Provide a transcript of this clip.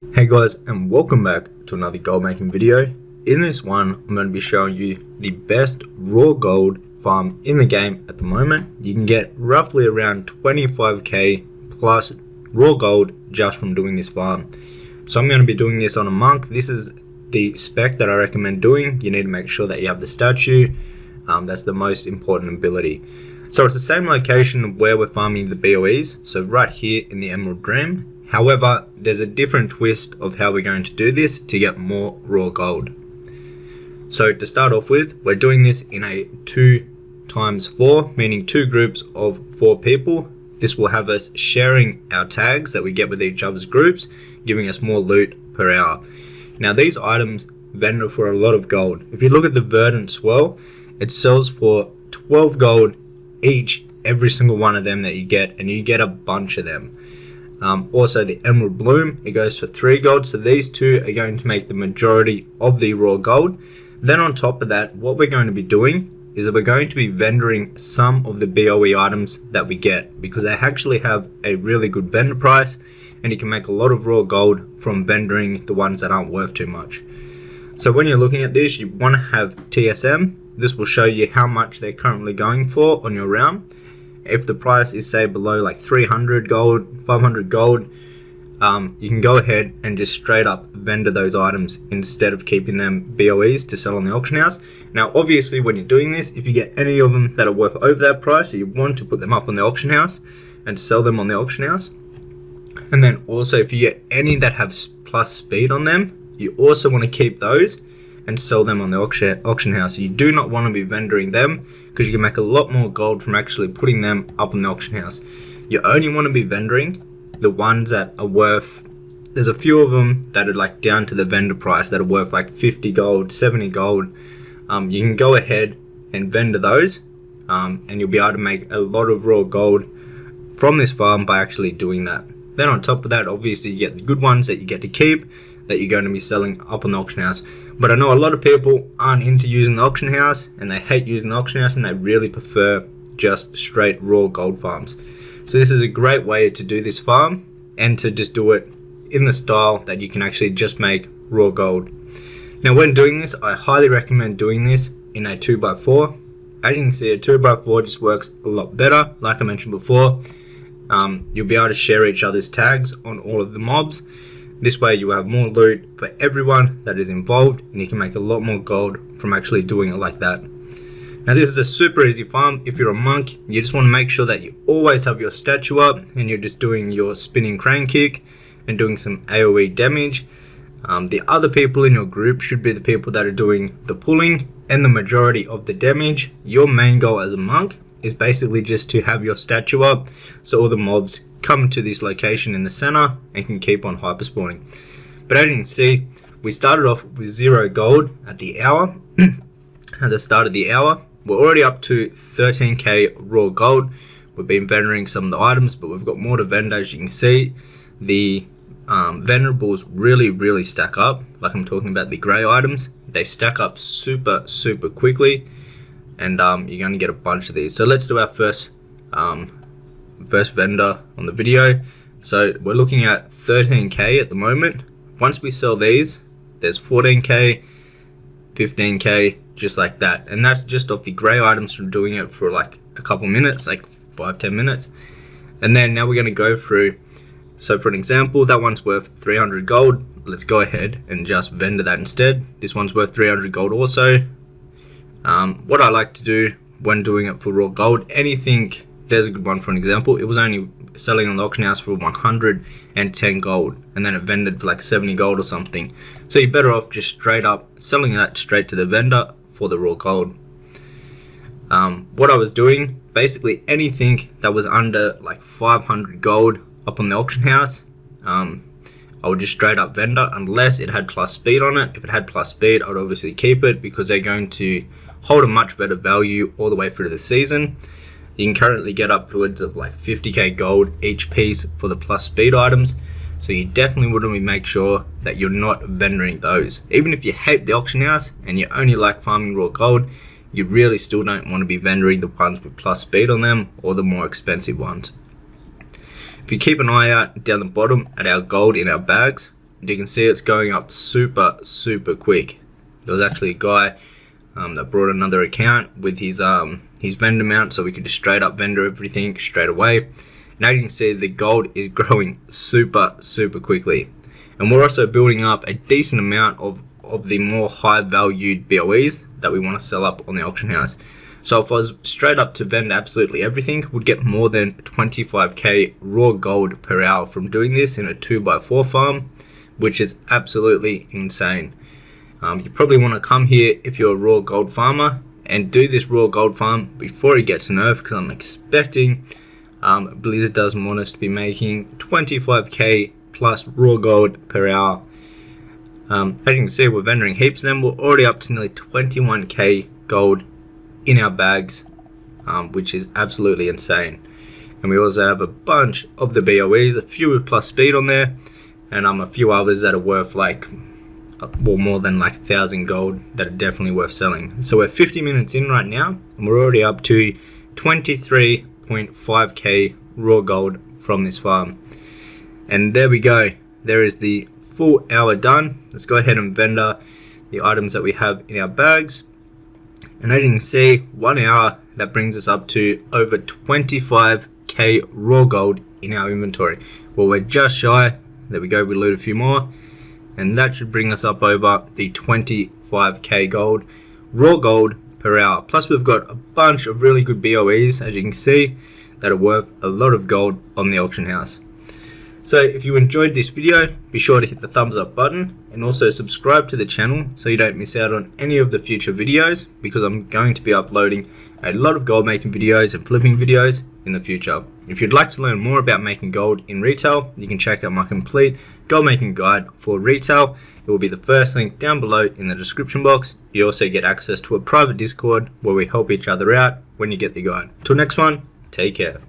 Hey guys, and welcome back to another gold making video. In this one, I'm going to be showing you the best raw gold farm in the game at the moment. You can get roughly around 25k plus raw gold just from doing this farm. So I'm going to be doing this on a monk. This is the spec that I recommend doing. You need to make sure that you have the statue. That's the most important ability. So it's the same location where we're farming the BOEs. So right here in the Emerald Dream. However, there's a different twist of how we're going to do this to get more raw gold. So to start off with, we're doing this in a 2x4, meaning 2 groups of 4 people. This will have us sharing our tags that we get with each other's groups, giving us more loot per hour. Now these items vendor for a lot of gold. If you look at the Verdant Swell, it sells for 12 gold each, every single one of them that you get, and you get a bunch of them. Also the Emerald Bloom, it goes for 3 gold, so these two are going to make the majority of the raw gold. Then on top of that, what we're going to be doing is that we're going to be vendoring some of the BOE items that we get, because they actually have a really good vendor price, and you can make a lot of raw gold from vendoring the ones that aren't worth too much. So when you're looking at this, you want to have TSM. This will show you how much they're currently going for on your round. If the price is say below like 300 gold, 500 gold, you can go ahead and just straight up vendor those items instead of keeping them BOEs to sell on the auction house. Now obviously when you're doing this, if you get any of them that are worth over that price, you want to put them up on the auction house and sell them on the auction house. And then also if you get any that have plus speed on them, you also want to keep those and sell them on the auction house. You do not want to be vendoring them because you can make a lot more gold from actually putting them up on the auction house. You only want to be vendoring the ones that are worth, there's a few of them that are like down to the vendor price that are worth like 50 gold, 70 gold. You can go ahead and vendor those and you'll be able to make a lot of raw gold from this farm by actually doing that. Then on top of that, obviously you get the good ones that you get to keep, that you're going to be selling up on the auction house. But I know a lot of people aren't into using the auction house, and they hate using the auction house, and they really prefer just straight raw gold farms. So this is a great way to do this farm and to just do it in the style that you can actually just make raw gold. Now when doing this, I highly recommend doing this in a 2x4. As you can see, a 2x4 just works a lot better. Like I mentioned before, you'll be able to share each other's tags on all of the mobs. This way you have more loot for everyone that is involved, and you can make a lot more gold from actually doing it like that. Now this is a super easy farm. If you're a monk, you just want to make sure that you always have your statue up and you're just doing your spinning crane kick and doing some AoE damage. The other people in your group should be the people that are doing the pulling and the majority of the damage. Your main goal as a monk is basically just to have your statue up so all the mobs come to this location in the center and can keep on hyper spawning. But as you can see, we started off with 0 gold at the hour. At the start of the hour, we're already up to 13k raw gold. We've been vendoring some of the items, but we've got more to vendor. As you can see, the vendorables really stack up. Like I'm talking about the grey items, they stack up super quickly, and you're going to get a bunch of these. So let's do our first vendor on the video. So we're looking at 13k at the moment. Once we sell these, there's 14k, 15k, just like that, and that's just off the grey items from doing it for like a couple minutes, like 5-10 minutes. And then now we're going to go through, so for an example, that one's worth 300 gold. Let's go ahead and just vendor that instead. This one's worth 300 gold also. What I like to do when doing it for raw gold, anything, there's a good one for an example, it was only selling on the auction house for 110 gold, and then it vended for like 70 gold or something. So you're better off just straight up selling that straight to the vendor for the raw gold. What I was doing, basically anything that was under like 500 gold up on the auction house, I would just straight up vendor unless it had plus speed on it. If it had plus speed, I would obviously keep it because they're going to hold a much better value all the way through the season. You can currently get upwards of like 50k gold each piece for the plus speed items, so you definitely want to make sure that you're not vendoring those. Even if you hate the auction house and you only like farming raw gold, you really still don't want to be vendoring the ones with plus speed on them or the more expensive ones. If you keep an eye out down the bottom at our gold in our bags, and you can see it's going up super quick. There was actually a guy that brought another account with his vendor mount, so we could just straight up vendor everything straight away. Now you can see the gold is growing super quickly, and we're also building up a decent amount of the more high valued BOEs that we want to sell up on the auction house. So if I was straight up to vend absolutely everything, would get more than 25k raw gold per hour from doing this in a 2x4 farm, which is absolutely insane. You probably want to come here if you're a raw gold farmer and do this raw gold farm before it gets nerfed, because I'm expecting Blizzard doesn't want us to be making 25k plus raw gold per hour. As you can see, we're vendoring heaps of them. We're already up to nearly 21k gold in our bags, which is absolutely insane. And we also have a bunch of the BOEs, a few with plus speed on there, and a few others that are worth like, well, more than like 1,000 gold that are definitely worth selling. So we're 50 minutes in right now, and we're already up to 23.5k raw gold from this farm. And there we go. There is the full hour done. Let's go ahead and vendor the items that we have in our bags. And as you can see, 1 hour, that brings us up to over 25k raw gold in our inventory. Well, we're just shy. There we go, we loot a few more, and that should bring us up over the 25k gold, raw gold per hour. Plus we've got a bunch of really good BOEs, as you can see, that are worth a lot of gold on the auction house. So if you enjoyed this video, be sure to hit the thumbs up button, and also subscribe to the channel so you don't miss out on any of the future videos, because I'm going to be uploading a lot of gold making videos and flipping videos in the future. If you'd like to learn more about making gold in retail, you can check out my complete gold making guide for retail. It will be the first link down below in the description box. You also get access to a private Discord where we help each other out when you get the guide. Till next one, take care.